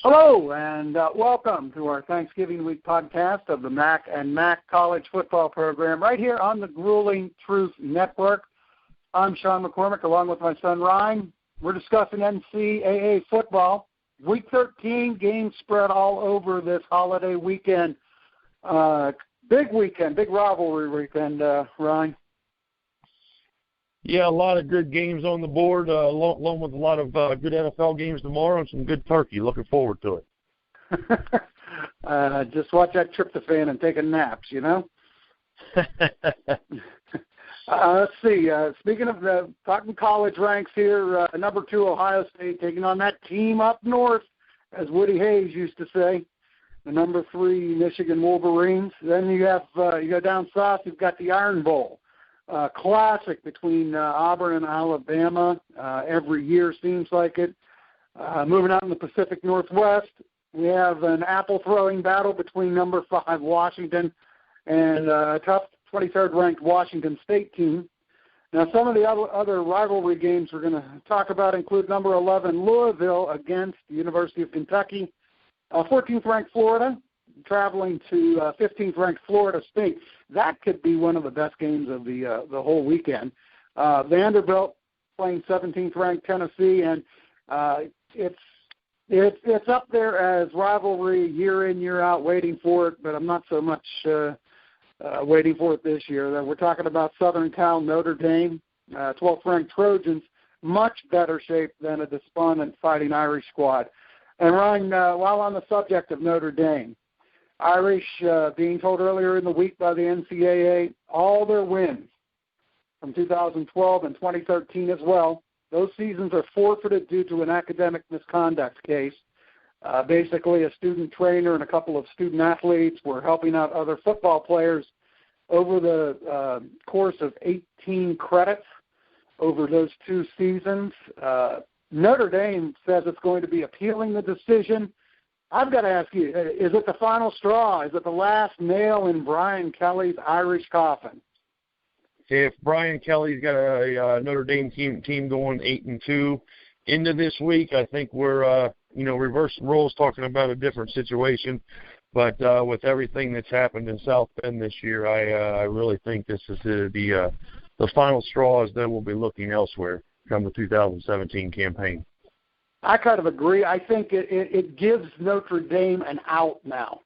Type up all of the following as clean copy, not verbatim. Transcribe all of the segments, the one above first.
Hello, and welcome to our Thanksgiving Week podcast of the MAC and MAC College Football Program right here on the Grueling Truth Network. I'm Sean McCormick along with my son Ryne. We're discussing NCAA football. Week 13, games spread all over this holiday weekend. Big weekend, big rivalry weekend, Ryne. Yeah, a lot of good games on the board, along with a lot of good NFL games tomorrow and some good turkey. Looking forward to it. Just watch that tryptophan and taking naps, you know? Let's see. Speaking of talking college ranks here, number 2 Ohio State taking on that team up north, as Woody Hayes used to say. The number 3 Michigan Wolverines. Then you go down south. You've got the Iron Bowl. Classic between Auburn and Alabama. Every year seems like it. Moving out in the Pacific Northwest, we have an apple-throwing battle between number 5 Washington and a tough 23rd ranked Washington State team. Now, some of the other rivalry games we're going to talk about include number 11 Louisville against the University of Kentucky, 14th ranked Florida traveling to 15th ranked Florida State. That could be one of the best games of the whole weekend. Vanderbilt playing 17th ranked Tennessee, and it's up there as rivalry year in, year out, waiting for it, but I'm not so much waiting for it this year. We're talking about Southern Cal, Notre Dame, 12th ranked Trojans, much better shape than a despondent Fighting Irish squad. And Ryne, while on the subject of Notre Dame, Irish being told earlier in the week by the NCAA, all their wins from 2012 and 2013 as well, those seasons are forfeited due to an academic misconduct case. Basically, a student trainer and a couple of student athletes were helping out other football players over the course of 18 credits over those 2 seasons. Notre Dame says it's going to be appealing the decision. I've got to ask you, is it the final straw? Is it the last nail in Brian Kelly's Irish coffin? If Brian Kelly's got a Notre Dame team going 8-2 into this week, I think we're reversing roles, talking about a different situation. But with everything that's happened in South Bend this year, I really think this is the final straw, as then we'll be looking elsewhere come the 2017 campaign. I kind of agree. I think it gives Notre Dame an out now.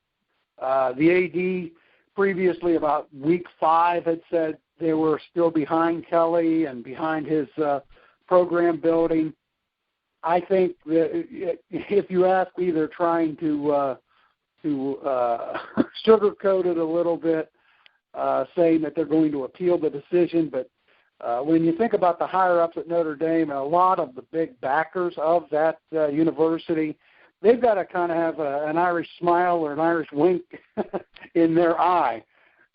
The AD previously, about week 5, had said they were still behind Kelly and behind his program building. I think that if you ask me, they're trying to sugarcoat it a little bit, saying that they're going to appeal the decision. But when you think about the higher-ups at Notre Dame and a lot of the big backers of that university, they've got to kind of have an Irish smile or an Irish wink in their eye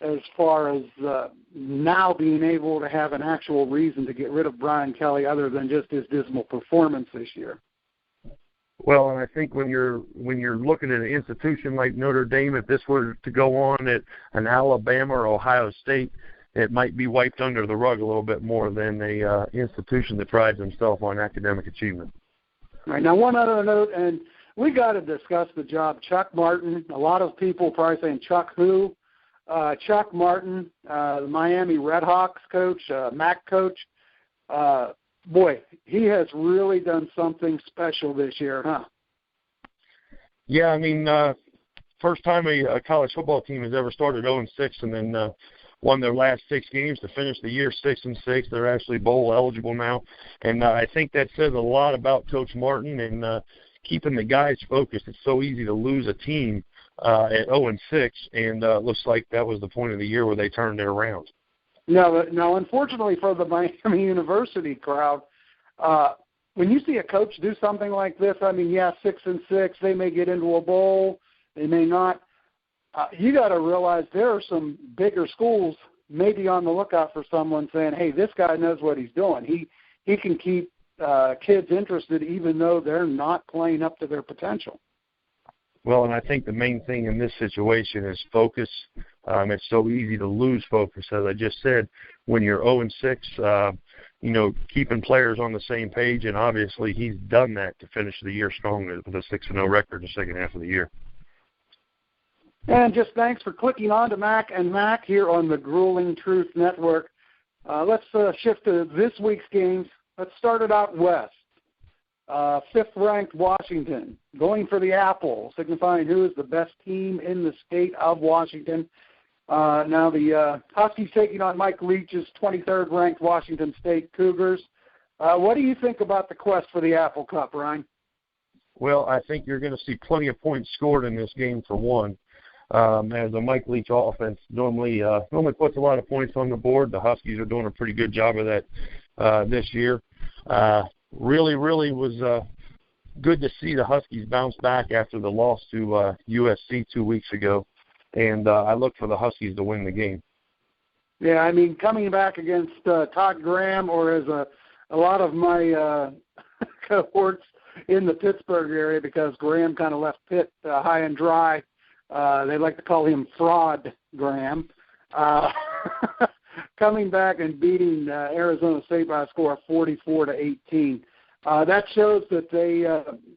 as far as now being able to have an actual reason to get rid of Brian Kelly other than just his dismal performance this year. Well, and I think when you're looking at an institution like Notre Dame, if this were to go on at an Alabama or Ohio State, it might be wiped under the rug a little bit more than a institution that prides themselves on academic achievement. All right, now one other note, and we got to discuss the job Chuck Martin. A lot of people probably saying Chuck who? Chuck Martin, the Miami Redhawks coach, MAC coach. Boy, he has really done something special this year, huh? Yeah, I mean, first time a college football team has ever started 0-6 and then won their last 6 games to finish the year 6-6. They're actually bowl eligible now, and I think that says a lot about Coach Martin and keeping the guys focused. It's so easy to lose a team at 0-6, and looks like that was the point of the year where they turned it around. No, unfortunately for the Miami University crowd, when you see a coach do something like this, I mean, yeah, 6-6, they may get into a bowl, they may not. You got to realize there are some bigger schools maybe on the lookout for someone saying, hey, this guy knows what he's doing. He can keep kids interested even though they're not playing up to their potential. Well, and I think the main thing in this situation is focus. It's so easy to lose focus. As I just said, when you're 0-6, keeping players on the same page, and obviously he's done that to finish the year strong with a 6-0 record in the second half of the year. And just thanks for clicking on to Mac and Mac here on the Grueling Truth Network. Let's shift to this week's games. Let's start it out west. Fifth-ranked Washington going for the apple, signifying who is the best team in the state of Washington. Now the Huskies taking on Mike Leach's 23rd-ranked Washington State Cougars. What do you think about the quest for the Apple Cup, Ryne? Well, I think you're going to see plenty of points scored in this game for one. As a Mike Leach offense normally puts a lot of points on the board. The Huskies are doing a pretty good job of that this year. Really was good to see the Huskies bounce back after the loss to USC 2 weeks ago, and I look for the Huskies to win the game. Yeah, I mean, coming back against Todd Graham, or as a lot of my cohorts in the Pittsburgh area, because Graham kind of left Pitt high and dry. They like to call him Fraud Graham. Coming back and beating Arizona State by a score of 44-18. That shows that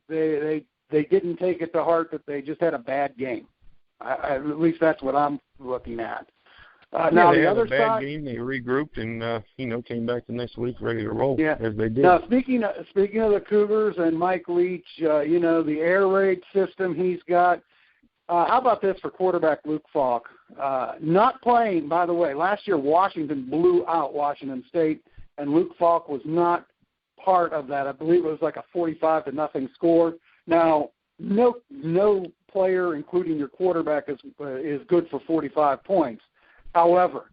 they didn't take it to heart, that they just had a bad game. At least that's what I'm looking at. Now they the had other a bad side, game. They regrouped and came back the next week ready to roll, as they did. Now speaking of the Cougars and Mike Leach, the air raid system he's got. How about this for quarterback Luke Falk? Not playing, by the way. Last year, Washington blew out Washington State, and Luke Falk was not part of that. I believe it was like a 45-0 score. Now, no player, including your quarterback, is good for 45 points. However,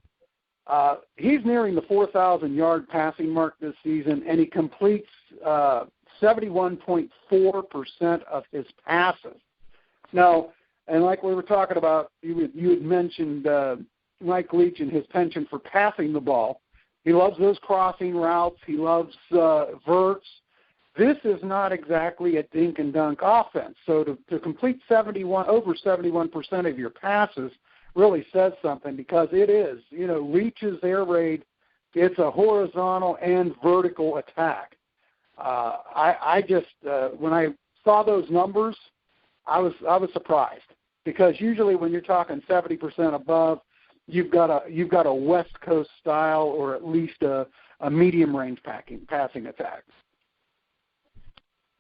he's nearing the 4,000-yard passing mark this season, and he completes 71.4% of his passes. Now, and like we were talking about, you had mentioned Mike Leach and his penchant for passing the ball. He loves those crossing routes. He loves verts. This is not exactly a dink and dunk offense. So to complete over 71% of your passes really says something, because it is, Leach's air raid, it's a horizontal and vertical attack. I just when I saw those numbers, I was surprised, because usually when you're talking 70% above, you've got a West Coast style, or at least a medium range passing attack.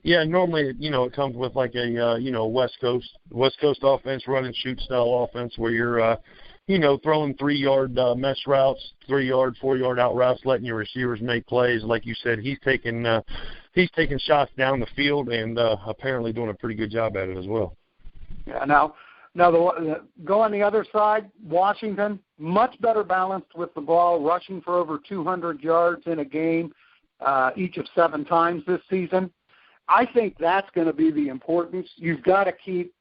Yeah, normally it comes with like a West Coast offense, run and shoot style offense, where you're throwing 3-yard mesh routes, 3-yard, 4-yard out routes, letting your receivers make plays. Like you said, he's taking shots down the field, and apparently doing a pretty good job at it as well. Yeah. Now go on the other side. Washington, much better balanced with the ball, rushing for over 200 yards in a game, each of 7 times this season. I think that's going to be the importance. You've got to keep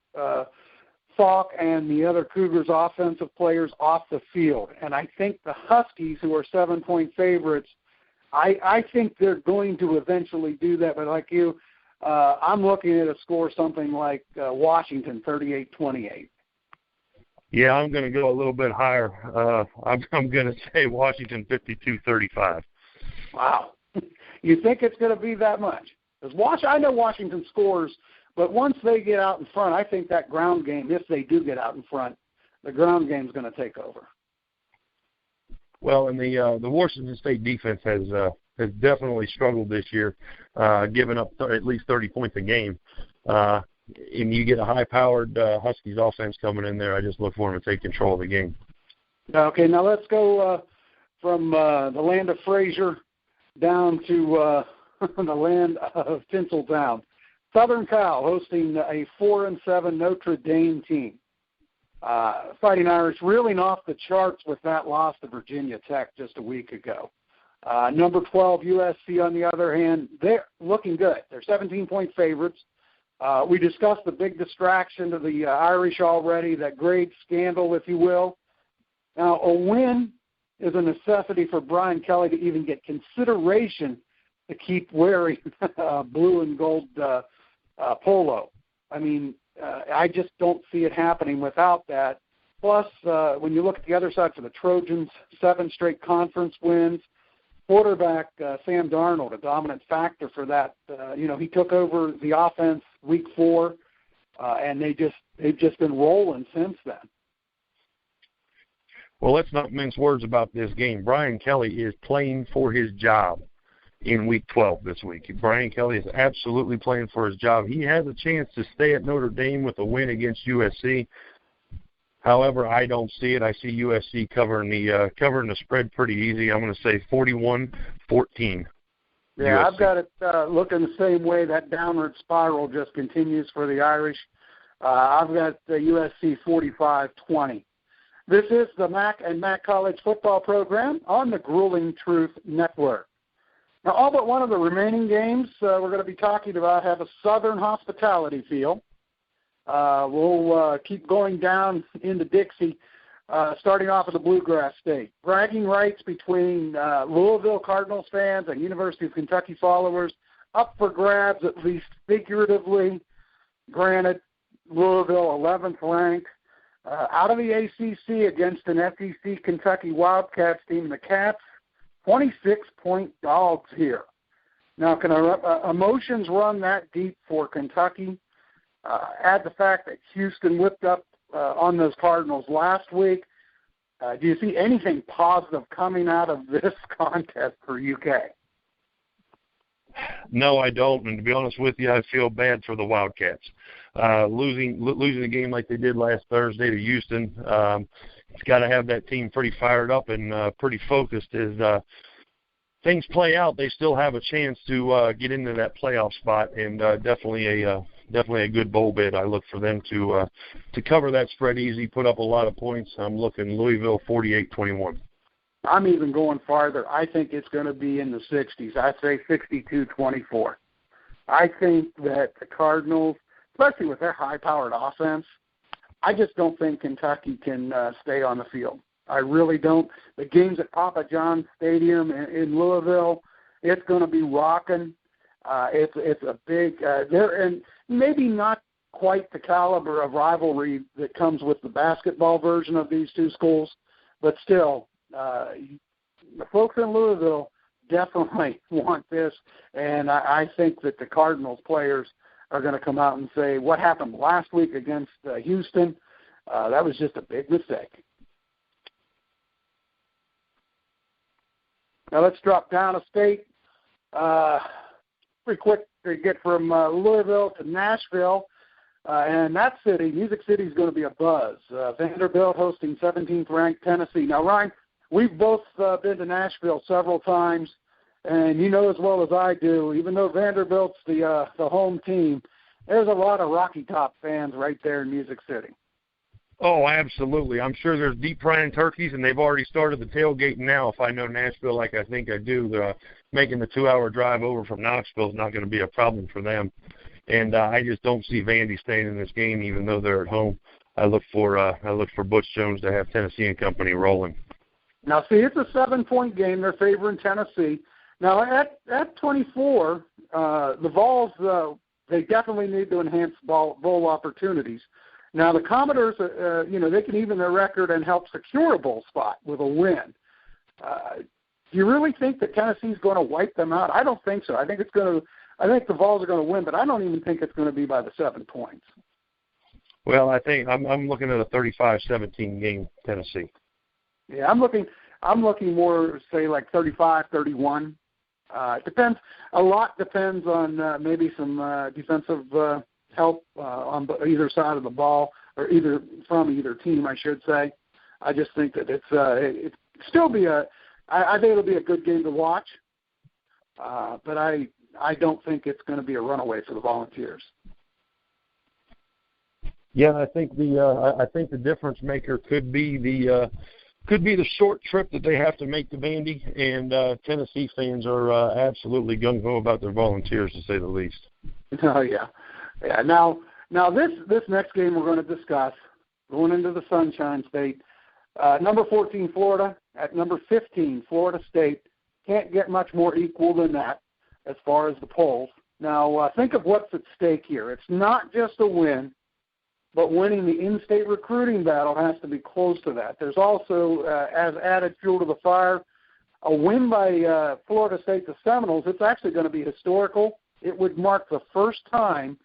Falk and the other Cougars offensive players off the field. And I think the Huskies, who are 7-point favorites, I think they're going to eventually do that. But like you, I'm looking at a score something like Washington 38-28. Yeah, I'm going to go a little bit higher. I'm going to say Washington 52-35. Wow. You think it's going to be that much? Because I know Washington scores, but once they get out in front, I think that ground game, if they do get out in front, the ground game is going to take over. Well, and the Washington State defense has definitely struggled this year, giving up at least 30 points a game. And you get a high-powered Huskies offense coming in there, I just look for them to take control of the game. Okay, now let's go from the land of Frazier down to the land of Tinseltown. Southern Cal hosting a 4-7 Notre Dame team. Fighting Irish reeling off the charts with that loss to Virginia Tech just a week ago. Number 12 USC, on the other hand, they're looking good. They're 17-point favorites. We discussed the big distraction to the Irish already, that grade scandal, if you will. Now, a win is a necessity for Brian Kelly to even get consideration to keep wearing blue and gold polo. I mean, I just don't see it happening without that. Plus, when you look at the other side for the Trojans, 7 straight conference wins, quarterback, Sam Darnold, a dominant factor for that. He took over the offense week 4, and they've just been rolling since then. Well, let's not mince words about this game. Brian Kelly is playing for his job in Week 12 this week. Brian Kelly is absolutely playing for his job. He has a chance to stay at Notre Dame with a win against USC. However, I don't see it. I see USC covering the spread pretty easy. I'm going to say 41-14. Yeah, USC. I've got it looking the same way. That downward spiral just continues for the Irish. I've got USC 45-20. This is the MAC and MAC College Football Program on the Grueling Truth Network. Now, all but one of the remaining games we're going to be talking about have a Southern hospitality feel. We'll keep going down into Dixie, starting off at the Bluegrass State. Bragging rights between Louisville Cardinals fans and University of Kentucky followers up for grabs, at least figuratively. Granted, Louisville 11th ranked. Out of the ACC against an SEC Kentucky Wildcats team, the Cats, 26-point dogs here. Now, can emotions run that deep for Kentucky? Add the fact that Houston whipped up on those Cardinals last week. Do you see anything positive coming out of this contest for UK? No, I don't. And to be honest with you, I feel bad for the Wildcats. Losing a game like they did last Thursday to Houston, it's got to have that team pretty fired up and pretty focused. As things play out, they still have a chance to get into that playoff spot, and definitely a good bowl bid. I look for them to cover that spread easy, put up a lot of points. I'm looking Louisville 48-21. I'm even going farther. I think it's going to be in the 60s. I say 62-24. I think that the Cardinals, especially with their high-powered offense, I just don't think Kentucky can stay on the field. I really don't. The games at Papa John's Stadium in Louisville, it's going to be rocking. It's a big and maybe not quite the caliber of rivalry that comes with the basketball version of these two schools, but still, the folks in Louisville definitely want this, and I think that the Cardinals players are going to come out and say, what happened last week against Houston, that was just a big mistake. Now let's drop down a state. Pretty quick to get from Louisville to Nashville. And that city, Music City, is going to be a buzz. Vanderbilt hosting 17th-ranked Tennessee. Now, Ryne, we've both been to Nashville several times, and you know as well as I do, even though Vanderbilt's the home team, there's a lot of Rocky Top fans right there in Music City. Oh, absolutely. I'm sure there's deep frying turkeys, and they've already started the tailgating now. If I know Nashville like I think I do, making the 2-hour drive over from Knoxville is not going to be a problem for them. And I just don't see Vandy staying in this game, even though they're at home. I look for Butch Jones to have Tennessee and company rolling. Now, see, it's a 7-point game. They're favoring Tennessee. Now, at 24, the Vols, they definitely need to enhance bowl opportunities. Now, the Commodores, they can even their record and help secure a bowl spot with a win. Do you really think that Tennessee's going to wipe them out? I don't think so. I think the Vols are going to win, but I don't even think it's going to be by the 7 points. Well, I think I'm looking at a 35-17 game, Tennessee. Yeah, I'm looking more, say, like 35-31. It depends. A lot depends on maybe some defensive help on either side of the ball, or from either team, I should say. I just think that it's still be I think it'll be a good game to watch, but I don't think it's going to be a runaway for the Volunteers. Yeah, I think the difference maker could be the short trip that they have to make to Vandy, and Tennessee fans are absolutely gung-ho about their Volunteers, to say the least. Oh, yeah. Yeah. Now this next game we're going to discuss, going into the Sunshine State, number 14 Florida at number 15 Florida State. Can't get much more equal than that as far as the polls. Now think of what's at stake here. It's not just a win, but winning the in-state recruiting battle has to be close to that. There's also, as added fuel to the fire, A win by Florida State, the Seminoles, it's actually going to be historical. It would mark the first time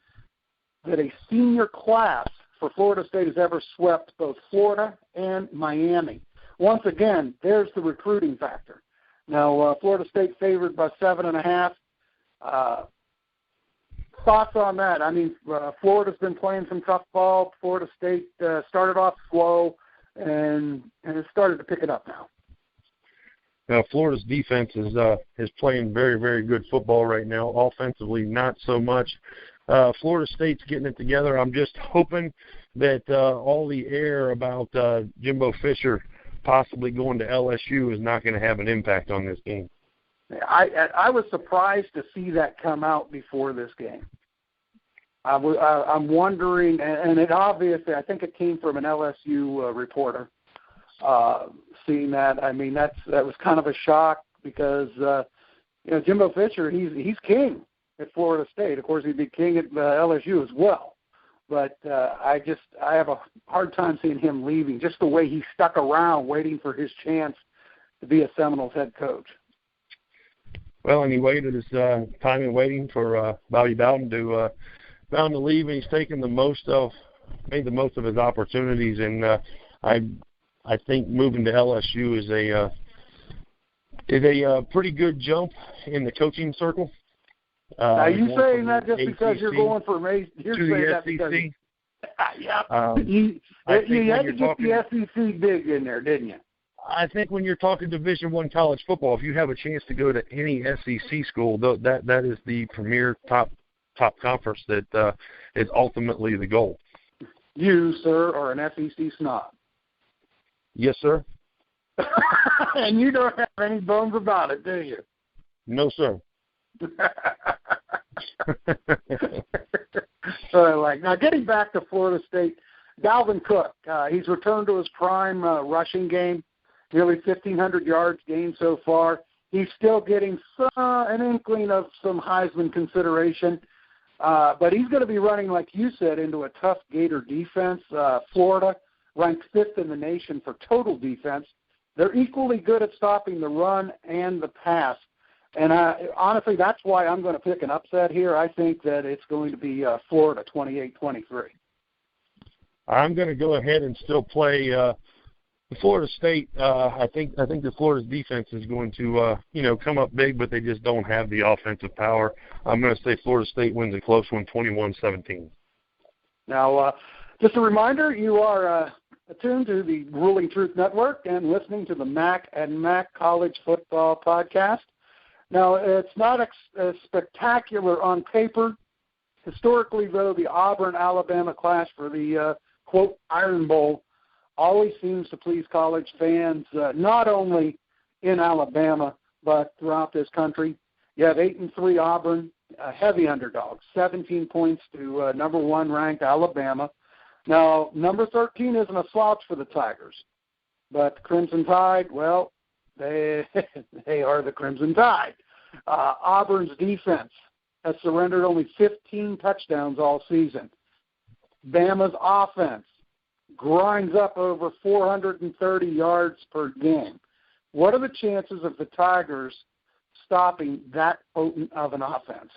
that a senior class for Florida State has ever swept both Florida and Miami. Once again, there's the recruiting factor. Now, Florida State favored by 7.5. Thoughts on that? I mean, Florida's been playing some tough ball. Florida State started off slow and has started to pick it up now. Now, Florida's defense is playing very, very good football right now. Offensively, not so much. Florida State's getting it together. I'm just hoping that all the air about Jimbo Fisher possibly going to LSU is not going to have an impact on this game. I was surprised to see that come out before this game. I'm wondering, and it obviously, I think it came from an LSU reporter. Seeing that, I mean, that was kind of a shock because Jimbo Fisher, he's king at Florida State. Of course, he'd be king at LSU as well. But I have a hard time seeing him leaving. Just the way he stuck around, waiting for his chance to be a Seminoles head coach. Well, and he waited his time in waiting for Bobby Bowden to leave, and he's taken made the most of his opportunities. And I think moving to LSU is a pretty good jump in the coaching circle. Are you saying that just because you're going from you're to saying the that SEC? Because, yeah, you had to get the SEC big in there, didn't you? I think when you're talking Division I college football, if you have a chance to go to any SEC school, that is the premier top conference that is ultimately the goal. You, sir, are an SEC snob. Yes, sir. And you don't have any bones about it, do you? No, sir. Now, getting back to Florida State, Dalvin Cook, he's returned to his prime rushing game, nearly 1,500 yards gained so far. He's still getting an inkling of some Heisman consideration, but he's going to be running, like you said, into a tough Gator defense. Florida ranked 5th in the nation for total defense. They're equally good at stopping the run and the pass. And honestly, that's why I'm going to pick an upset here. I think that it's going to be Florida 28-23. I'm going to go ahead and still play Florida State. I think the Florida's defense is going to come up big, but they just don't have the offensive power. I'm going to say Florida State wins a close one, 21-17. Now, just a reminder, you are attuned to the Ruling Truth Network and listening to the Mac and Mac College Football Podcast. Now, it's not spectacular on paper. Historically, though, the Auburn-Alabama clash for the, quote, Iron Bowl always seems to please college fans, not only in Alabama, but throughout this country. You have 8-3 Auburn, heavy underdogs, 17 points to number 1 ranked Alabama. Now, number 13 isn't a slouch for the Tigers, but Crimson Tide, well, they are the Crimson Tide. Auburn's defense has surrendered only 15 touchdowns all season. Bama's offense grinds up over 430 yards per game. What are the chances of the Tigers stopping that potent of an offense?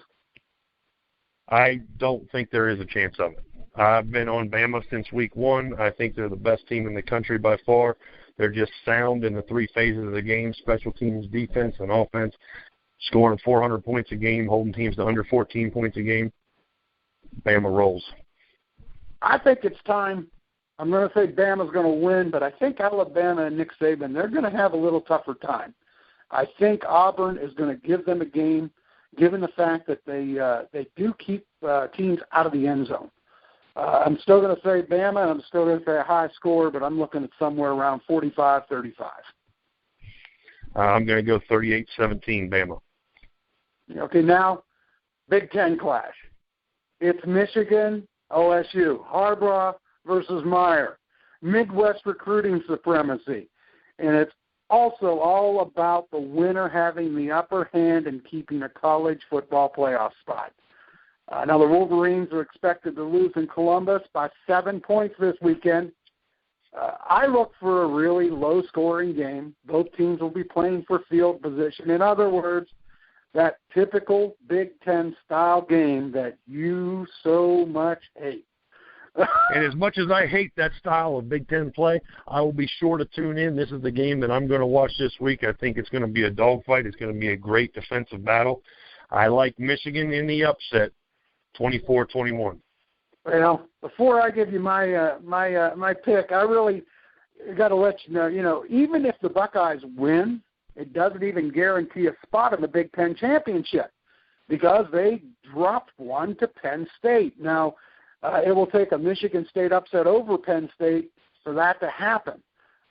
I don't think there is a chance of it. I've been on Bama since week 1. I think they're the best team in the country by far. They're just sound in the 3 phases of the game, special teams, defense, and offense, scoring 400 points a game, holding teams to under 14 points a game. Bama rolls. I think it's time. I'm going to say Bama's going to win, but I think Alabama and Nick Saban, they're going to have a little tougher time. I think Auburn is going to give them a game, given the fact that they do keep teams out of the end zone. I'm still going to say Bama, and I'm still going to say a high score, but I'm looking at somewhere around 45-35. I'm going to go 38-17 Bama. Okay, now, Big Ten clash. It's Michigan, OSU, Harbaugh versus Meyer, Midwest recruiting supremacy, and it's also all about the winner having the upper hand and keeping a college football playoff spot. Now, the Wolverines are expected to lose in Columbus by 7 points this weekend. I look for a really low-scoring game. Both teams will be playing for field position. In other words, that typical Big Ten style game that you so much hate. And as much as I hate that style of Big Ten play, I will be sure to tune in. This is the game that I'm going to watch this week. I think it's going to be a dogfight. It's going to be a great defensive battle. I like Michigan in the upset, 24-21. Well, before I give you my my pick, I really got to let you know, even if the Buckeyes win, it doesn't even guarantee a spot in the Big Ten championship because they dropped one to Penn State. Now, it will take a Michigan State upset over Penn State for that to happen.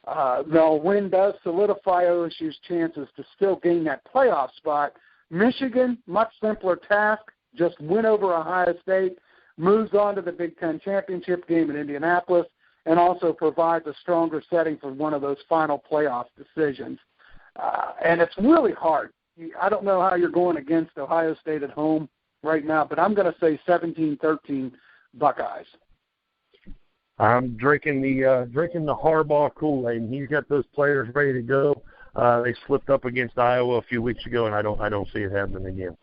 The win does solidify OSU's chances to still gain that playoff spot. Michigan, much simpler task, just win over Ohio State, moves on to the Big Ten championship game in Indianapolis, and also provides a stronger setting for one of those final playoff decisions. And it's really hard. I don't know how you're going against Ohio State at home right now, but I'm going to say 17-13 Buckeyes. I'm drinking the Harbaugh Kool-Aid, and he's got those players ready to go. They slipped up against Iowa a few weeks ago, and I don't see it happening again.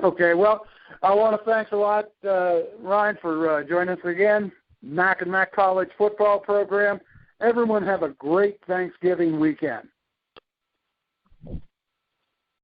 Okay, well, I want to thanks a lot, Ryne, for joining us again. Mac and Mac College football program. Everyone have a great Thanksgiving weekend.